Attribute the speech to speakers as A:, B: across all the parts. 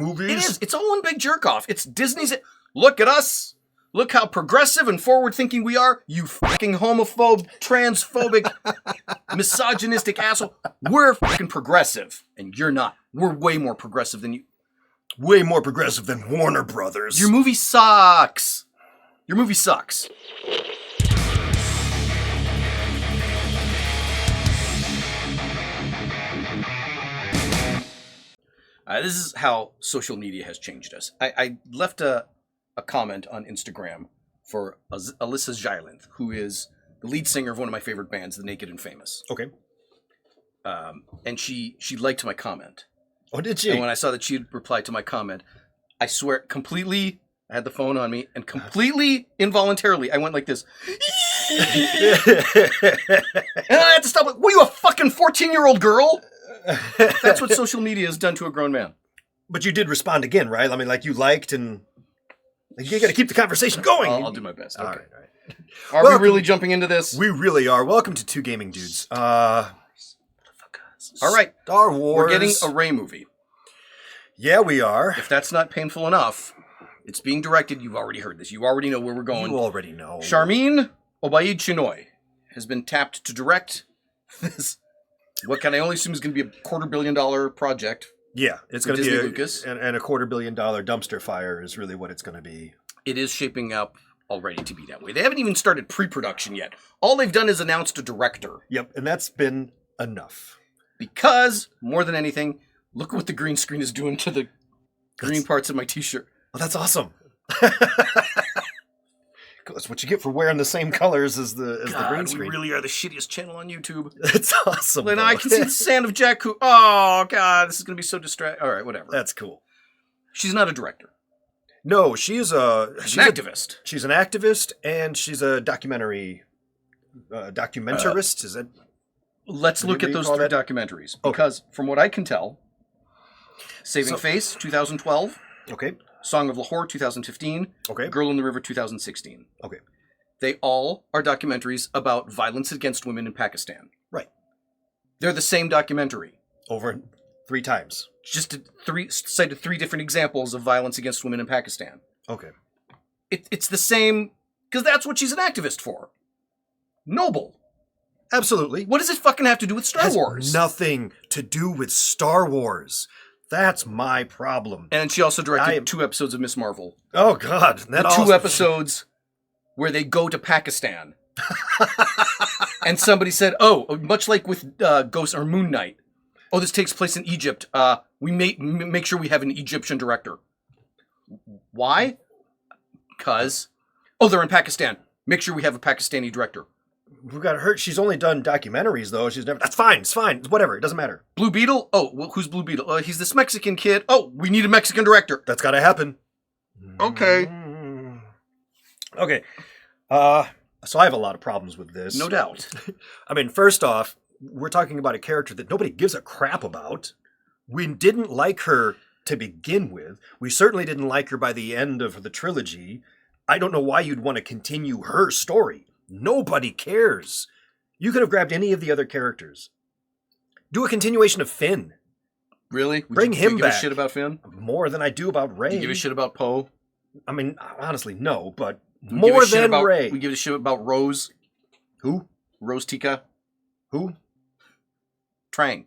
A: movies.
B: It is. It's all one big jerk off. It's Disney's. Look at us. Look how progressive and forward-thinking we are. You fucking homophobe, transphobic, misogynistic asshole. We're fucking progressive, and you're not. We're way more progressive than you.
A: Way more progressive than Warner Brothers.
B: Your movie sucks. Your movie sucks. This is how social media has changed us. I left a comment on Instagram for Alyssa Jailinth, who is the lead singer of one of my favorite bands, The Naked and Famous.
A: Okay.
B: And she liked my comment.
A: Oh, did she?
B: And when I saw that she had replied to my comment, I swear, completely, I had the phone on me, and completely involuntarily, I went like this. And I had to stop. Like, what are you, a fucking 14-year-old girl? That's what social media has done to a grown man.
A: But you did respond again, right? I mean, like, you liked and... You got to keep the conversation going.
B: I'll do my best. Okay.
A: All right.
B: Are we really jumping into this?
A: We really are. Welcome to Two Gaming Dudes.
B: All right.
A: Star Wars.
B: We're getting a Rey movie.
A: Yeah, we are.
B: If that's not painful enough, it's being directed. You've already heard this. You already know where we're going.
A: You already know.
B: Sharmeen Obaid-Chinoy has been tapped to direct this, what can I only assume is going to be a $250 million project.
A: Yeah, it's going to be
B: Lucas.
A: And a $250 million dumpster fire is really what it's going to be.
B: It is shaping up already to be that way. They haven't even started pre-production yet. All they've done is announced a director.
A: Yep, and that's been enough.
B: Because, more than anything, look what the green screen is doing to the green parts of my t-shirt.
A: Oh, that's awesome. That's what you get for wearing the same colors as the green screen.
B: We really are the shittiest channel on YouTube.
A: It's awesome.
B: And I can see the sand of Jakku. Oh, God, this is going to be so distracting. All right, whatever.
A: That's cool.
B: She's not a director.
A: No, she's an
B: activist.
A: She's an activist, and she's a documentarist. Is it?
B: Let's look at those three documentaries. Because from what I can tell, Saving Face, 2012.
A: Okay.
B: Song of Lahore, 2015.
A: Okay.
B: Girl in the River, 2016.
A: Okay.
B: They all are documentaries about violence against women in Pakistan.
A: Right.
B: They're the same documentary.
A: Over 3 times.
B: Just cited 3 different examples of violence against women in Pakistan.
A: Okay.
B: It's the same, because that's what she's an activist for. Noble.
A: Absolutely.
B: What does it fucking have to do with Star Wars?
A: Nothing to do with Star Wars. That's my problem.
B: And she also directed 2 episodes of Miss Marvel.
A: Oh, God.
B: The 2 episodes where they go to Pakistan. And somebody said, oh, much like with Ghost or Moon Knight, oh, this takes place in Egypt. We make sure we have an Egyptian director. Why? Because, they're in Pakistan. Make sure we have a Pakistani director.
A: We got her. She's only done documentaries, though. She's never. That's fine. It's fine. It's whatever. It doesn't matter.
B: Blue Beetle? Oh, well, who's Blue Beetle? He's this Mexican kid. Oh, we need a Mexican director.
A: That's got to happen.
B: Okay.
A: Okay. So I have a lot of problems with this.
B: No doubt.
A: I mean, first off, we're talking about a character that nobody gives a crap about. We didn't like her to begin with. We certainly didn't like her by the end of the trilogy. I don't know why you'd want to continue her story. Nobody cares. You could have grabbed any of the other characters. Do a continuation of Finn.
B: Really?
A: Bring him back.
B: You give a shit about Finn?
A: More than I do about Rey.
B: You give a shit about Poe?
A: I mean, honestly, no, but more than Rey.
B: We give a shit about Rose.
A: Who?
B: Rose Tika.
A: Who?
B: Trang.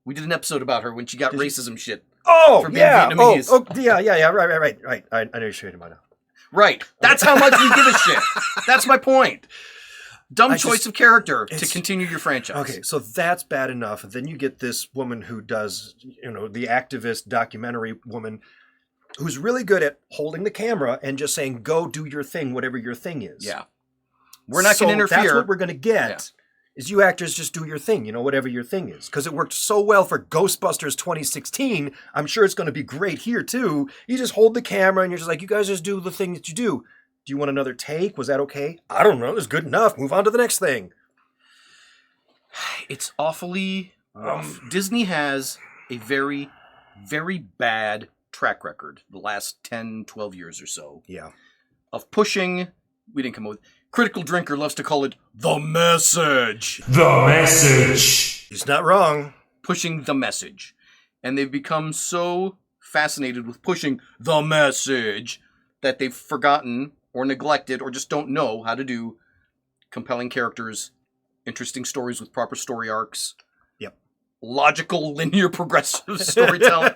B: We did an episode about her when she got racism shit.
A: Oh,
B: for being Vietnamese.
A: Yeah, right. I know you're shitting about it.
B: Right. That's how much we give a shit. That's my point. Dumb choice of character to continue your franchise.
A: Okay, so that's bad enough. And then you get this woman who does, the activist documentary woman who's really good at holding the camera and just saying, go do your thing, whatever your thing is.
B: Yeah. We're not going to interfere.
A: That's what we're going to get. Is you actors just do your thing, whatever your thing is. Because it worked so well for Ghostbusters 2016, I'm sure it's going to be great here too. You just hold the camera and you're just like, you guys just do the thing that you do. Do you want another take? Was that okay? I don't know. It's good enough. Move on to the next thing.
B: It's awfully rough. Disney has a very, very bad track record the last 10, 12 years or so.
A: Yeah.
B: Of pushing, we didn't come up with, Critical Drinker loves to call it the message.
C: The message.
A: He's not wrong.
B: Pushing the message. And they've become so fascinated with pushing the message that they've forgotten or neglected or just don't know how to do compelling characters, interesting stories with proper story arcs.
A: Yep.
B: Logical, linear, progressive storytelling.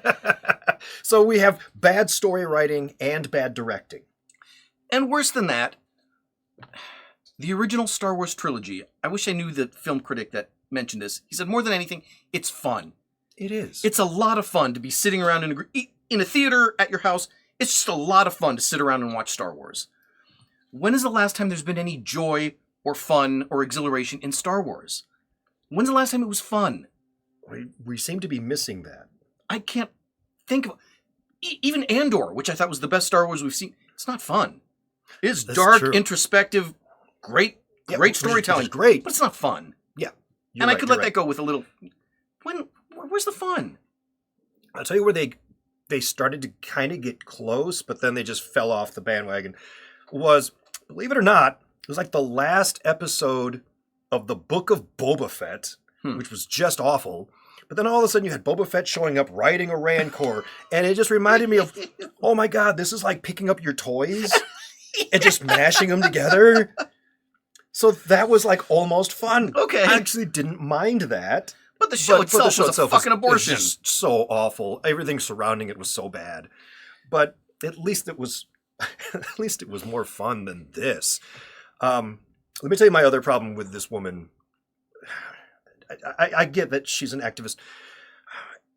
A: So we have bad story writing and bad directing.
B: And worse than that, the original Star Wars trilogy, I wish I knew the film critic that mentioned this. He said, more than anything, it's fun.
A: It is.
B: It's a lot of fun to be sitting around in a theater at your house. It's just a lot of fun to sit around and watch Star Wars. When is the last time there's been any joy or fun or exhilaration in Star Wars? When's the last time it was fun?
A: We seem to be missing that.
B: I can't think of... Even Andor, which I thought was the best Star Wars we've seen, it's not fun. It's dark,
A: true.
B: Introspective, great storytelling.
A: Which is great.
B: But it's not fun.
A: Yeah.
B: And I could let that go with a little... Where's the fun?
A: I'll tell you where they started to kind of get close, but then they just fell off the bandwagon. Was, believe it or not, it was like the last episode of the Book of Boba Fett, which was just awful. But then all of a sudden you had Boba Fett showing up riding a Rancor, and it just reminded me of, oh my God, this is like picking up your toys and just mashing them together. So that was like almost fun.
B: Okay.
A: I actually didn't mind that.
B: But the show itself was a fucking abortion.
A: It was just so awful. Everything surrounding it was so bad. But at least it was more fun than this. Let me tell you my other problem with this woman. I get that she's an activist.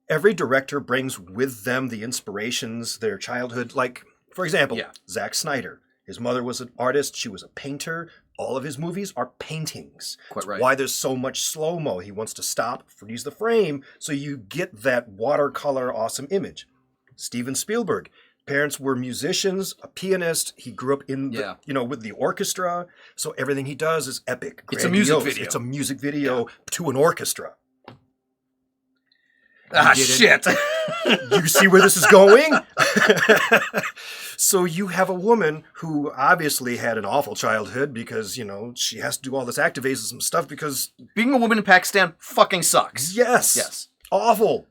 A: Every director brings with them the inspirations, their childhood. Like, for example, Zack Snyder. His mother was an artist. She was a painter. All of his movies are paintings.
B: Quite right.
A: Why there's so much slow-mo. He wants to stop, freeze the frame, so you get that watercolor awesome image. Steven Spielberg. Parents were musicians, a pianist. He grew up in, with the orchestra. So everything he does is epic.
B: It's a music
A: grandiose.
B: video.
A: It's a music video to an orchestra.
B: Shit.
A: You see where this is going? So you have a woman who obviously had an awful childhood because, she has to do all this activism stuff because...
B: Being a woman in Pakistan fucking sucks.
A: Yes. Awful.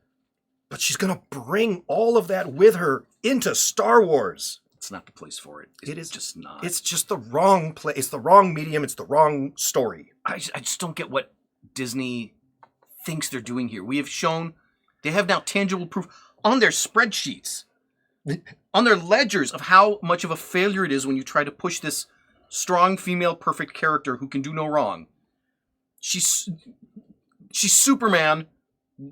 A: But she's going to bring all of that with her into Star Wars.
B: It's not the place for it.
A: It is
B: just not.
A: It's just the wrong place. It's the wrong medium. It's the wrong story.
B: I just don't get what Disney thinks they're doing here. We have shown... They have now tangible proof on their spreadsheets, on their ledgers of how much of a failure it is when you try to push this strong female perfect character who can do no wrong. She's Superman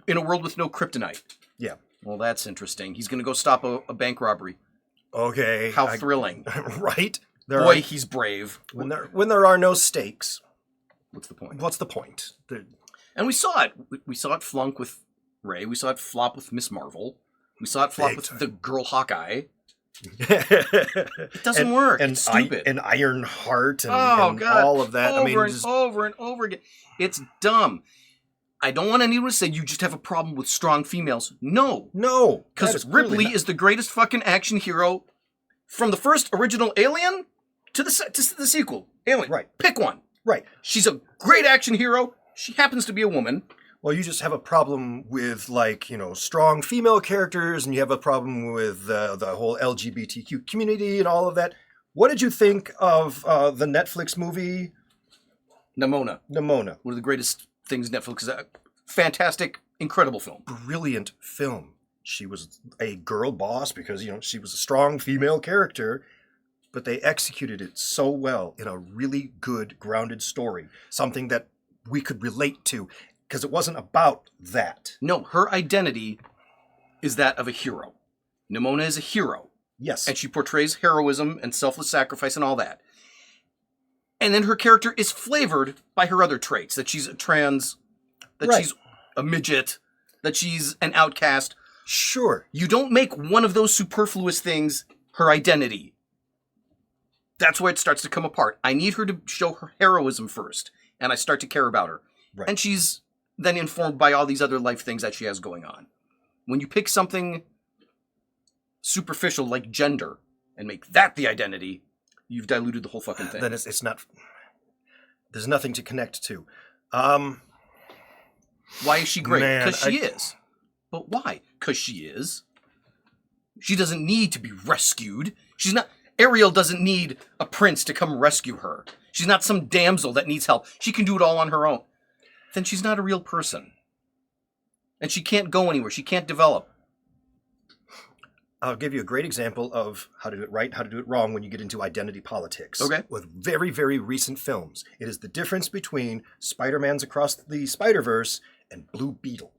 B: in a world with no kryptonite.
A: Yeah.
B: Well, that's interesting. He's going to go stop a bank robbery.
A: Okay.
B: How thrilling.
A: Right?
B: He's brave.
A: When there are no stakes.
B: What's the point?
A: What's the point?
B: And we saw it. We saw it flunk with Rey. We saw it flop with Miss Marvel. We saw it flop with the girl Hawkeye. It doesn't work.
A: And
B: it's stupid.
A: And Iron Heart and
B: God.
A: all of that.
B: Over and over again. It's dumb. I don't want anyone to say you just have a problem with strong females. No. Because Ripley is the greatest fucking action hero from the first original Alien to the sequel. Alien.
A: Right.
B: Pick one.
A: Right.
B: She's a great action hero. She happens to be a woman.
A: Well, you just have a problem with, strong female characters, and you have a problem with the whole LGBTQ community and all of that. What did you think of the Netflix movie?
B: Nimona. One of the greatest things Netflix is. Fantastic, incredible film.
A: Brilliant film. She was a girl boss because, she was a strong female character, but they executed it so well in a really good, grounded story. Something that we could relate to. Because it wasn't about that.
B: No, her identity is that of a hero. Nimona is a hero.
A: Yes.
B: And she portrays heroism and selfless sacrifice and all that. And then her character is flavored by her other traits. That she's a trans, that she's a midget, that she's an outcast.
A: Sure.
B: You don't make one of those superfluous things her identity. That's where it starts to come apart. I need her to show her heroism first. And I start to care about her.
A: Right.
B: And she's then informed by all these other life things that she has going on. When you pick something superficial like gender and make that the identity, you've diluted the whole fucking thing.
A: Then it's not... There's nothing to connect to.
B: Why is she great? Because she is. But why? Because she is. She doesn't need to be rescued. She's not. Ariel doesn't need a prince to come rescue her. She's not some damsel that needs help. She can do it all on her own. Then she's not a real person. And she can't go anywhere. She can't develop.
A: I'll give you a great example of how to do it right and how to do it wrong when you get into identity politics.
B: Okay.
A: With very, very recent films. It is the difference between Spider-Man's Across the Spider-Verse and Blue Beetle.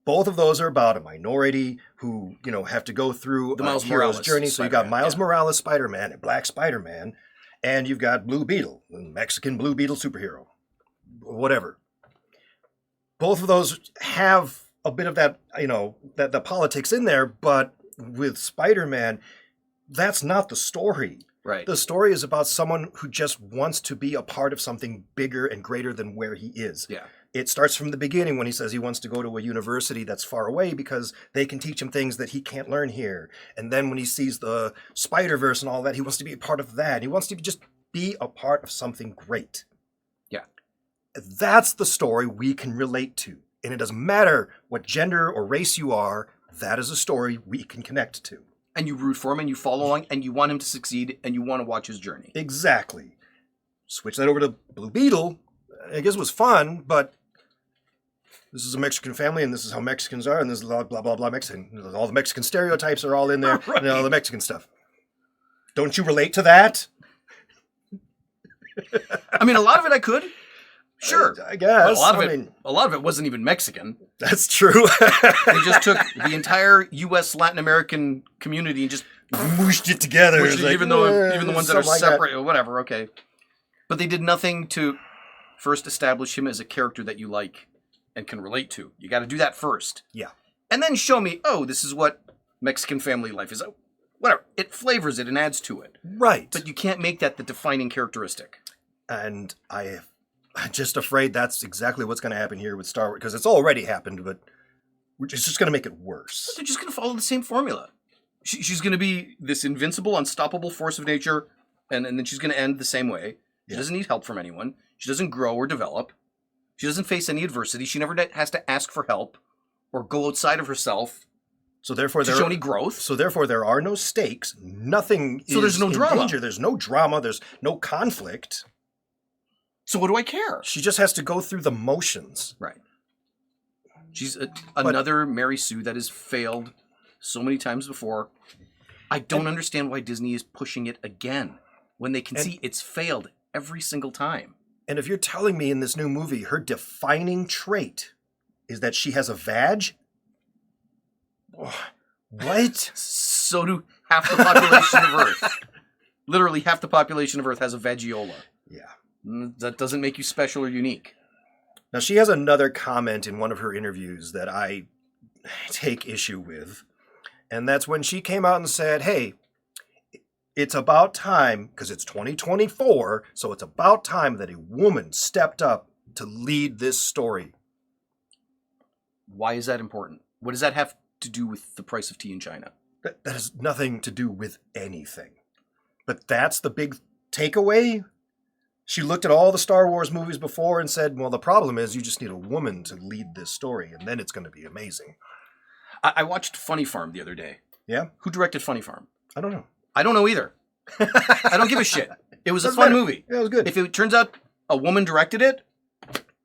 A: Both of those are about a minority who, have to go through
B: The Miles
A: a hero's
B: Morales
A: journey. So you got
B: Spider-Man,
A: Miles Morales Spider-Man and Black Spider-Man, and you've got Blue Beetle, the Mexican Blue Beetle superhero. Whatever. Both of those have a bit of that, that the politics in there, but with Spider-Man, that's not the story.
B: Right.
A: The story is about someone who just wants to be a part of something bigger and greater than where he is.
B: Yeah.
A: It starts from the beginning when he says he wants to go to a university that's far away because they can teach him things that he can't learn here. And then when he sees the Spider-Verse and all that, he wants to be a part of that. He wants to just be a part of something great.
B: Yeah.
A: That's the story we can relate to. And it doesn't matter what gender or race you are, that is a story we can connect to.
B: And you root for him and you follow along and you want him to succeed and you want to watch his journey.
A: Exactly. Switch that over to Blue Beetle. I guess it was fun, but this is a Mexican family and this is how Mexicans are and this is blah, blah, blah, blah, Mexican. All the Mexican stereotypes are all in there
B: Right.
A: and all the Mexican stuff. Don't you relate to that?
B: I mean, a lot of it I could. Sure.
A: I guess.
B: But a lot of it wasn't even Mexican.
A: That's true.
B: They just took the entire U.S. Latin American community and just
A: Mooshed it together.
B: pushed
A: It's
B: it,
A: like,
B: even the ones that are
A: something like that.
B: separate or whatever. Okay, but they did nothing to first establish him as a character that you like and can relate to. You got to do that first.
A: Yeah.
B: And then show me, this is what Mexican family life is. Whatever. It flavors it and adds to it.
A: Right.
B: But you can't make that the defining characteristic.
A: And I'm just afraid that's exactly what's going to happen here with Star Wars, because it's already happened, but it's just going to make it worse.
B: They're just going to follow the same formula. She's going to be this invincible, unstoppable force of nature, and then she's going to end the same way. She doesn't need help from anyone. She doesn't grow or develop. She doesn't face any adversity. She never has to ask for help or go outside of herself
A: So therefore,
B: to show any growth.
A: So therefore, there are no stakes. Nothing.
B: So there's no
A: in
B: drama.
A: danger. There's no drama. There's no conflict.
B: So what do I care?
A: She just has to go through the motions.
B: Right. She's another Mary Sue that has failed so many times before. I don't understand why Disney is pushing it again when they can see it's failed every single time.
A: And if you're telling me in this new movie her defining trait is that she has a vag, what?
B: So do half the population of Earth. Literally half the population of Earth has a vagiola.
A: Yeah.
B: That doesn't make you special or unique.
A: Now, she has another comment in one of her interviews that I take issue with. And that's when she came out and said, hey, it's about time, because it's 2024, so it's about time that a woman stepped up to lead this story.
B: Why is that important? What does that have to do with the price of tea in China?
A: That has nothing to do with anything. But that's the big takeaway. She looked at all the Star Wars movies before and said, well, the problem is you just need a woman to lead this story, and then it's going to be amazing.
B: I watched Funny Farm the other day.
A: Yeah?
B: Who directed Funny Farm?
A: I don't know.
B: I don't know either. I don't give a shit. It was a fun movie.
A: Yeah, it was good.
B: If it turns out a woman directed it,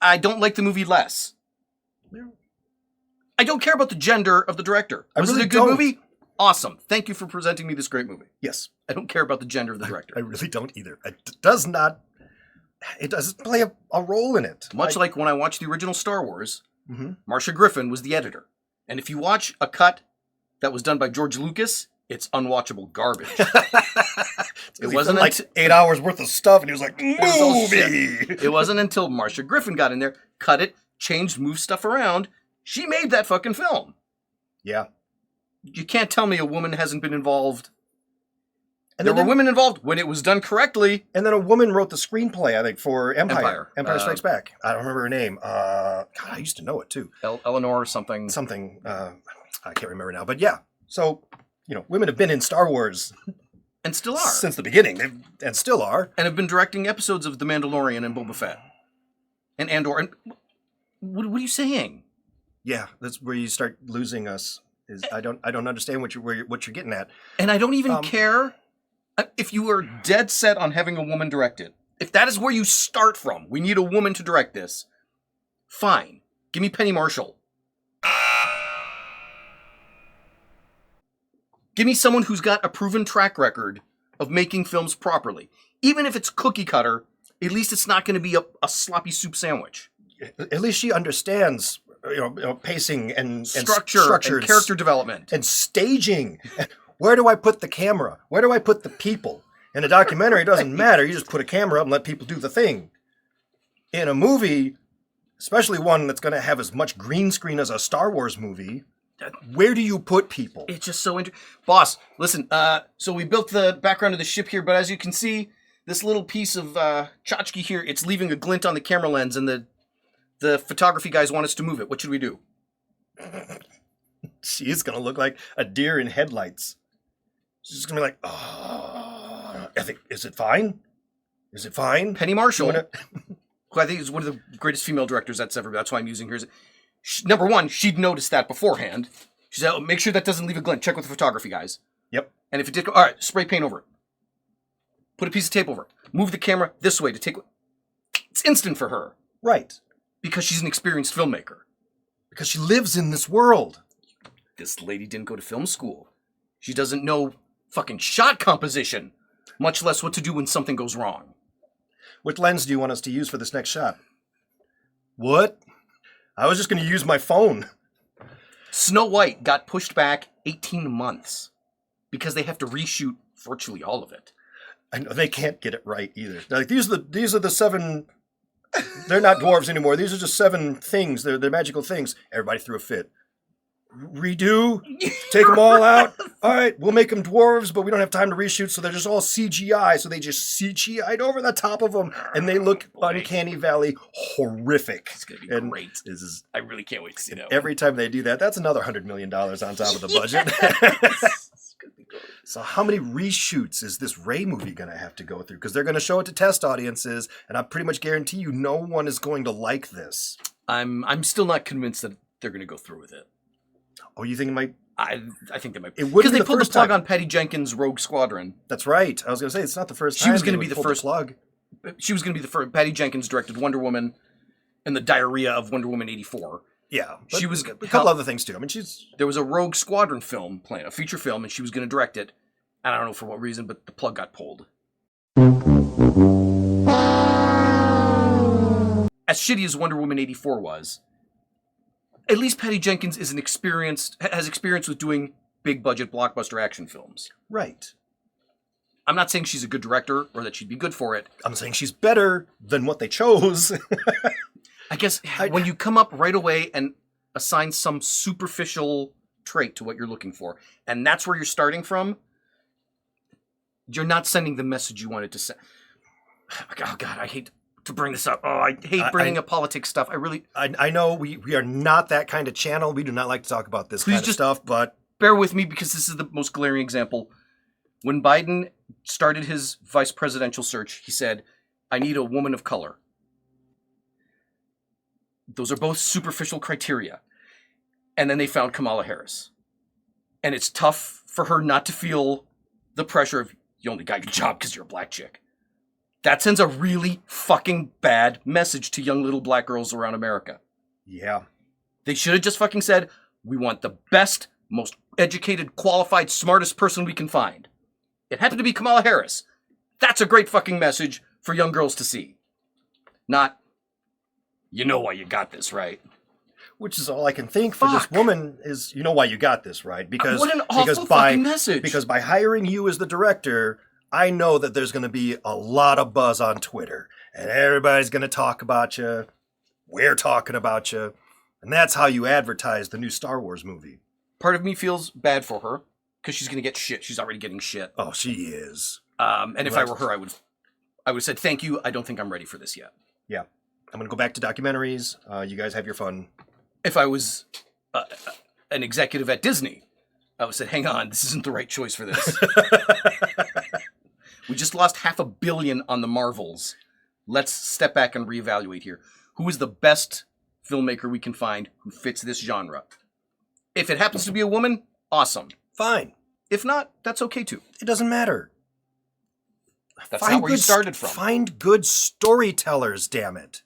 B: I don't like the movie less.
A: Yeah.
B: I don't care about the gender of the director. Was
A: really
B: it a good
A: don't.
B: movie? Awesome. Thank you for presenting me this great movie.
A: Yes.
B: I don't care about the gender of the director.
A: I really don't either. It doesn't play a role in it.
B: Much like when I watched the original Star Wars,
A: Mhm.
B: Marcia Griffin was the editor. And if you watch a cut that was done by George Lucas, it's unwatchable garbage.
A: It wasn't like 8 hours worth of stuff, and he was like,
B: was all
A: movie!
B: It wasn't until Marcia Griffin got in there, cut it, changed, moved stuff around. She made that fucking film.
A: Yeah.
B: You can't tell me a woman hasn't been involved.
A: And
B: There
A: then
B: were women involved when it was done correctly.
A: And then a woman wrote the screenplay, I think, for
B: Empire.
A: Empire Strikes Back. I don't remember her name. God, I used to know it, too.
B: Eleanor or something.
A: Something, I can't remember now. But yeah, so, women have been in Star Wars
B: And still are.
A: since the beginning, and still are.
B: And have been directing episodes of The Mandalorian and Boba Fett. And Andor. And what are you saying?
A: Yeah, that's where you start losing us. I don't understand what you're getting at.
B: And I don't even care if you are dead set on having a woman direct it. If that is where you start from, we need a woman to direct this. Fine. Give me Penny Marshall. Give me someone who's got a proven track record of making films properly. Even if it's cookie cutter, at least it's not going to be a sloppy soup sandwich.
A: At least she understands, pacing and
B: structure and character development.
A: And staging. Where do I put the camera? Where do I put the people? In a documentary, it doesn't matter. You just put a camera up and let people do the thing. In a movie, especially one that's going to have as much green screen as a Star Wars movie, where do you put people?
B: It's just so interesting. Boss, listen, so we built the background of the ship here, but as you can see, this little piece of tchotchke here, it's leaving a glint on the camera lens, and the photography guys want us to move it. What should we do?
A: She's going to look like a deer in headlights. She's just going to be like, oh, is it fine? Is it fine?
B: Penny Marshall, who I think is one of the greatest female directors that's why I'm using her. Number one, she'd noticed that beforehand. She said, make sure that doesn't leave a glint. Check with the photography guys.
A: Yep.
B: And if it did go, all right, spray paint over it. Put a piece of tape over it. Move the camera this way to take... It's instant for her.
A: Right.
B: Because she's an experienced filmmaker.
A: Because she lives in this world.
B: This lady didn't go to film school. She doesn't know fucking shot composition, much less what to do when something goes wrong.
A: What lens do you want us to use for this next shot? What? I was just going to use my phone.
B: Snow White got pushed back 18 months because they have to reshoot virtually all of it.
A: I know they can't get it right either. Like these are the 7. They're not dwarves anymore. These are just 7 things. They're magical things. Everybody threw a fit. Redo, take them all out. All right, we'll make them dwarves, but we don't have time to reshoot, so they're just all CGI. So they just CGI'd over the top of them, and they look uncanny valley horrific.
B: It's gonna be great. I really can't wait to see that.
A: Every time they do that, that's another $100 million on top of the budget. So how many reshoots is this Rey movie going to have to go through? Because they're going to show it to test audiences, and I pretty much guarantee you no one is going to like this.
B: I'm still not convinced that they're going to go through with it.
A: Oh, you think it might?
B: I think they might.
A: Because
B: they pulled the plug on Patty Jenkins' Rogue Squadron.
A: That's right. I was going to say, it's not the first time.
B: She was going to be the first
A: plug.
B: She was going to be the first. Patty Jenkins directed Wonder Woman and the diarrhea of Wonder Woman 84.
A: Yeah.
B: She was
A: a couple other things too. I mean,
B: there was a Rogue Squadron film planned, a feature film, and she was going to direct it. And I don't know for what reason, but the plug got pulled. As shitty as Wonder Woman 84 was, at least Patty Jenkins has experience with doing big budget blockbuster action films.
A: Right.
B: I'm not saying she's a good director or that she'd be good for it.
A: I'm saying she's better than what they chose.
B: I guess when you come up right away and assign some superficial trait to what you're looking for, and that's where you're starting from, you're not sending the message you wanted to send. Oh, God, I hate to bring this up. Oh, I hate bringing up politics stuff.
A: I know we are not that kind of channel. We do not like to talk about this kind of stuff, but...
B: Bear with me because this is the most glaring example. When Biden started his vice presidential search, he said, I need a woman of color. Those are both superficial criteria. And then they found Kamala Harris. And it's tough for her not to feel the pressure of, you only got your job because you're a black chick. That sends a really fucking bad message to young little black girls around America.
A: Yeah.
B: They should have just fucking said, we want the best, most educated, qualified, smartest person we can find. It happened to be Kamala Harris. That's a great fucking message for young girls to see. Not, you know why you got this, right?
A: Which is all I can think for this woman is, you know why you got this, right? Because
B: what an awful fucking message.
A: Because by hiring you as the director, I know that there's going to be a lot of buzz on Twitter. And everybody's going to talk about you. We're talking about you. And that's how you advertise the new Star Wars movie.
B: Part of me feels bad for her because she's going to get shit. She's already getting shit.
A: Oh, she is.
B: And if I were her, I would have said, thank you. I don't think I'm ready for this yet.
A: Yeah. I'm going to go back to documentaries. You guys have your fun.
B: If I was an executive at Disney, I would have said, hang on, this isn't the right choice for this. We just lost $500 million on the Marvels. Let's step back and reevaluate here. Who is the best filmmaker we can find who fits this genre? If it happens to be a woman, awesome.
A: Fine.
B: If not, that's okay too.
A: It doesn't matter.
B: That's not where you started from.
A: Find good storytellers, damn it.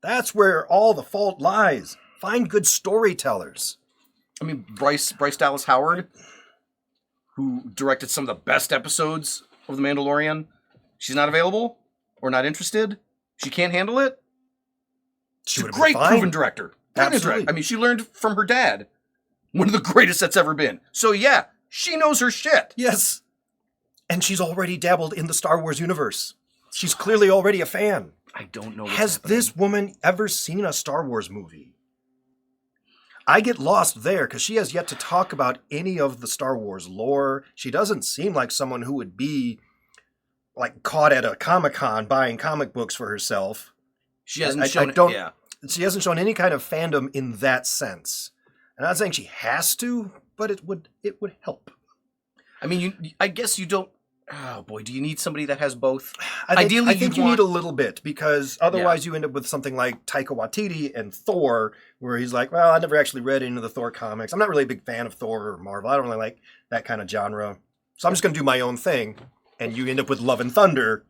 A: That's where all the fault lies. Find good storytellers.
B: I mean, Bryce Dallas Howard, who directed some of the best episodes of The Mandalorian, she's not available or not interested. She can't handle it. She's a great proven director.
A: Absolutely.
B: I mean, she learned from her dad. One of the greatest that's ever been. So yeah, she knows her shit.
A: Yes. And she's already dabbled in the Star Wars universe. She's clearly already a fan.
B: I don't know what's
A: Has
B: happening.
A: this woman ever seen a Star Wars movie? I get lost there because she has yet to talk about any of the Star Wars lore. She doesn't seem like someone who would be like caught at a Comic-Con buying comic books for herself.
B: She hasn't shown yeah.
A: She hasn't shown any kind of fandom in that sense. I'm not saying she has to, but it would help.
B: I mean, I guess you don't. Oh boy, do you need somebody that has both?
A: I think you need a little bit, because otherwise you end up with something like Taika Waititi and Thor, where he's like, well, I never actually read any of the Thor comics. I'm not really a big fan of Thor or Marvel. I don't really like that kind of genre. So I'm just going to do my own thing. And you end up with Love and Thunder.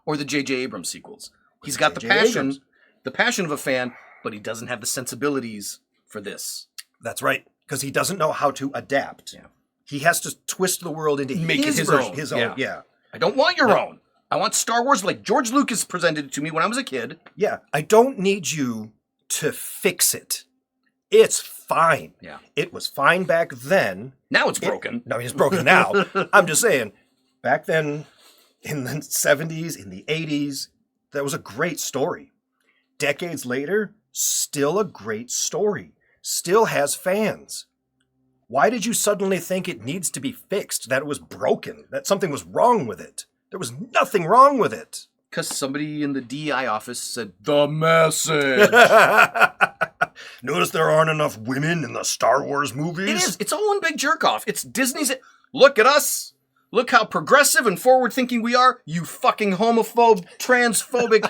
B: Or the J.J. Abrams sequels. He's got the passion of a fan, but he doesn't have the sensibilities for this.
A: That's right, because he doesn't know how to adapt.
B: Yeah.
A: He has to twist the world into
B: Make
A: his
B: it
A: version,
B: his own.
A: Yeah.
B: I don't want your own. I want Star Wars like George Lucas presented it to me when I was a kid.
A: Yeah. I don't need you to fix it. It's fine.
B: Yeah.
A: It was fine back then.
B: Now it's broken.
A: No, it's broken now. I'm just saying, back then, in the 70s, in the 80s, that was a great story. Decades later, still a great story. Still has fans. Why did you suddenly think it needs to be fixed, that it was broken, that something was wrong with it? There was nothing wrong with it.
B: Because somebody in the DEI office said, the message.
A: Notice there aren't enough women in the Star Wars movies?
B: It is. It's all one big jerk-off. It's Disney's... Look at us. Look how progressive and forward-thinking we are. You fucking homophobe, transphobic,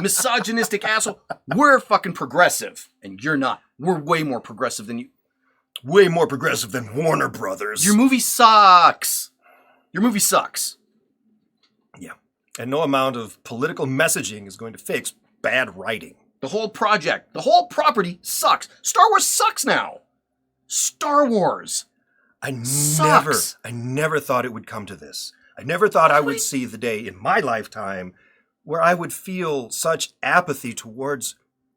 B: misogynistic asshole. We're fucking progressive. And you're not. We're way more progressive than you.
A: Way more progressive than Warner Brothers.
B: Your movie sucks. Your movie sucks.
A: Yeah. And no amount of political messaging is going to fix bad writing.
B: The whole project, the whole property sucks. Star Wars sucks now. Star Wars.
A: I
B: sucks.
A: never thought it would come to this. I never thought I would see the day in my lifetime where I would feel such apathy towards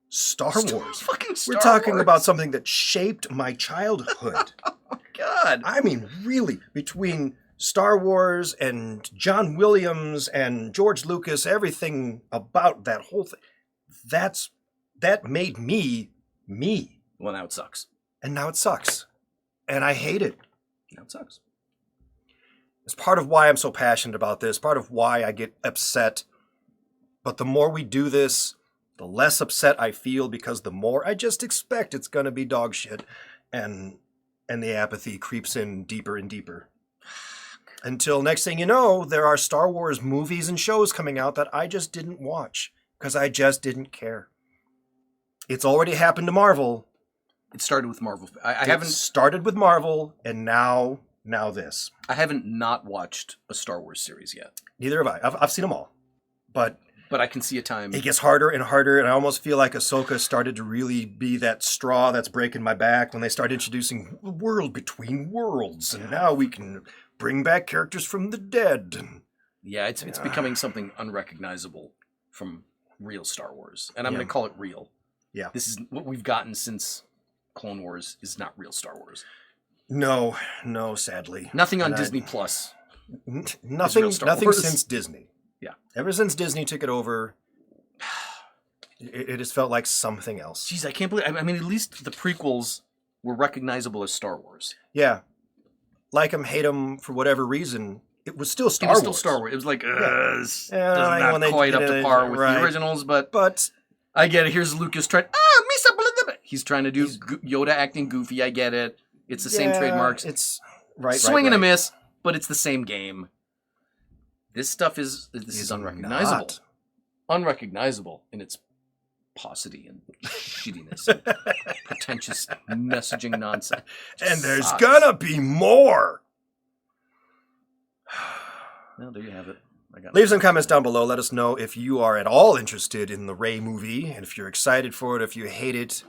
A: Star Wars.
B: Fucking Star
A: We're talking
B: Wars.
A: about something that shaped my childhood.
B: Oh, God.
A: I mean, really, between Star Wars and John Williams and George Lucas, everything about that whole thing, that made me me.
B: Well, now it sucks.
A: And now it sucks. And I hate it.
B: Now it sucks.
A: It's part of why I'm so passionate about this, part of why I get upset. But the more we do this, the less upset I feel, because the more I just expect it's going to be dog shit. And the apathy creeps in deeper and deeper. Until next thing you know, there are Star Wars movies and shows coming out that I just didn't watch because I just didn't care. It's already happened to Marvel.
B: It started with Marvel.
A: It started with Marvel, and now this.
B: I haven't not watched a Star Wars series yet.
A: Neither have I. I've seen them all. But
B: I can see a time.
A: It gets harder and harder, and I almost feel like Ahsoka started to really be that straw that's breaking my back when they start introducing the world between worlds, and now we can bring back characters from the dead.
B: Yeah, it's becoming something unrecognizable from real Star Wars, and I'm going to call it real.
A: Yeah.
B: This is what we've gotten since Clone Wars is not real Star Wars.
A: No, sadly.
B: Nothing on Disney Plus.
A: Nothing since Disney.
B: Yeah.
A: Ever since Disney took it over, it has felt like something else.
B: Jeez, I can't believe... I mean, at least the prequels were recognizable as Star Wars.
A: Yeah. Like them, hate them, for whatever reason, it was still Star Wars.
B: It was still Star Wars. It was like,
A: not
B: quite up to par with the originals, but I get it. Here's Lucas trying... Misa... He's trying to do Yoda acting goofy. I get it. It's the same trademarks.
A: It's
B: swing and a miss, but it's the same game. This stuff is unrecognizable. Unrecognizable in its pomposity and shittiness and pretentious messaging nonsense.
A: And there's gonna be more.
B: Well, there you have it.
A: Leave some comments down below. Let us know if you are at all interested in the Rey movie, and if you're excited for it, if you hate it.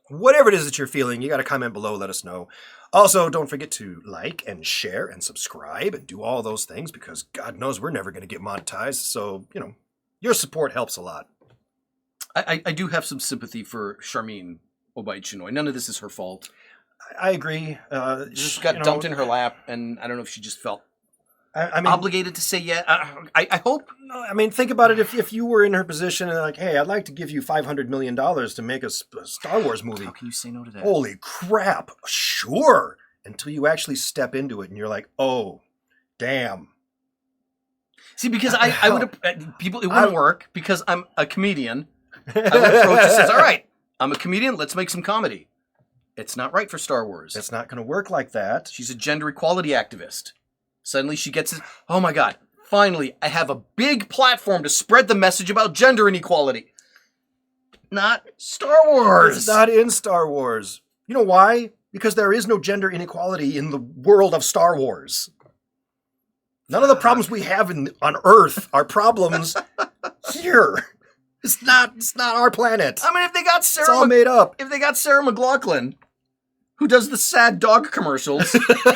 A: Whatever it is that you're feeling, you got to comment below. Let us know. Also, don't forget to like and share and subscribe and do all those things, because God knows we're never going to get monetized. So, your support helps a lot.
B: I do have some sympathy for Sharmeen Obaid-Chinoy. None of this is her fault.
A: I agree.
B: She got dumped in her lap, and I don't know if she just felt
A: I mean,
B: obligated to say yeah. I hope.
A: No, I mean, think about it. If you were in her position and like, hey, I'd like to give you $500 million to make a Star Wars movie.
B: How can you say no to that?
A: Holy crap. Sure. Until you actually step into it and you're like, oh, damn.
B: See, because I would have people. It wouldn't work because I'm a comedian. I would approach it says, all right, I'm a comedian. Let's make some comedy. It's not right for Star Wars.
A: It's not going to work like that.
B: She's a gender equality activist. Suddenly she gets it. Oh my God. Finally, I have a big platform to spread the message about gender inequality. Not Star Wars.
A: It's not in Star Wars. You know why? Because there is no gender inequality in the world of Star Wars. None of the problems we have on Earth are problems here. It's not our planet.
B: I mean, if they got Sarah,
A: it's all made up.
B: If they got Sarah McLachlan, who does the sad dog commercials,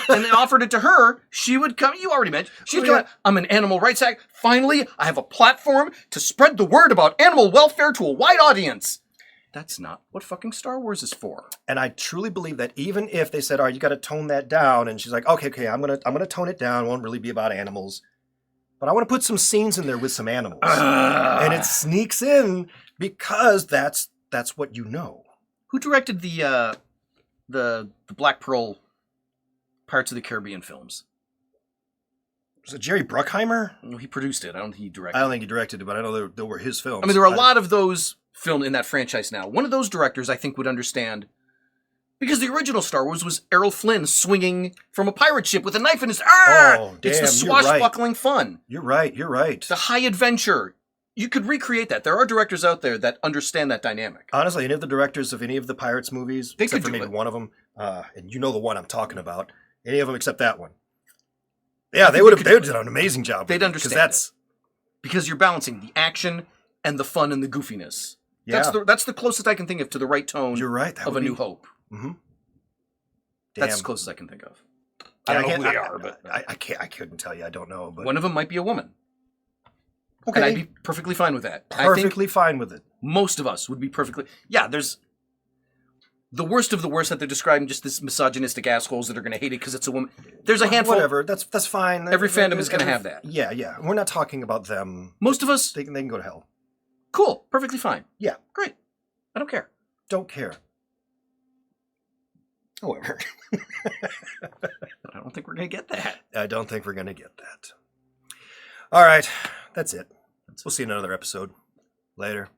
B: and they offered it to her, she would come. You already mentioned. She'd come. I'm an animal rights act. Finally, I have a platform to spread the word about animal welfare to a wide audience. That's not what fucking Star Wars is for.
A: And I truly believe that even if they said, "All right, you got to tone that down," and she's like, "Okay, I'm gonna tone it down. It won't really be about animals, but I want to put some scenes in there with some animals," and it sneaks in because that's what you know.
B: Who directed the Black Pearl Pirates of the Caribbean films?
A: Was it Jerry Bruckheimer?
B: No, he produced it. I don't think he directed it.
A: I don't think he directed it, but I know they were his films.
B: I mean, there are a lot of those filmed in that franchise now. One of those directors, I think, would understand. Because the original Star Wars was Errol Flynn swinging from a pirate ship with a knife in his...
A: Oh, damn,
B: it's the swashbuckling fun.
A: You're right.
B: The high adventure. You could recreate that. There are directors out there that understand that dynamic.
A: Honestly, any of the directors of any of the Pirates movies,
B: they
A: except
B: could
A: for maybe
B: it.
A: one of them, and you know the one I'm talking about, any of them except that one. Yeah, they would have done an amazing job.
B: They'd understand because you're balancing the action and the fun and the goofiness.
A: Yeah.
B: That's the closest I can think of to the right tone.
A: You're right.
B: Of A New Hope.
A: Mm-hmm.
B: That's as close as I can think of.
A: I
B: don't know
A: can't,
B: who they are, but
A: I couldn't tell you. I don't know. But
B: one of them might be a woman.
A: Okay.
B: And I'd be perfectly fine with that.
A: Perfectly fine with it.
B: Most of us would be perfectly... Yeah, there's the worst of the worst that they're describing, just this misogynistic assholes that are going to hate it because it's a woman. There's a handful...
A: Whatever, that's fine.
B: Every fandom is going to have that.
A: Yeah. We're not talking about them.
B: Most of us...
A: They can go to hell.
B: Cool. Perfectly fine.
A: Yeah.
B: Great. I don't care.
A: Don't care. However.
B: I don't think we're going to get that.
A: I don't think we're going to get that. All right. That's it. We'll see you in another episode. Later.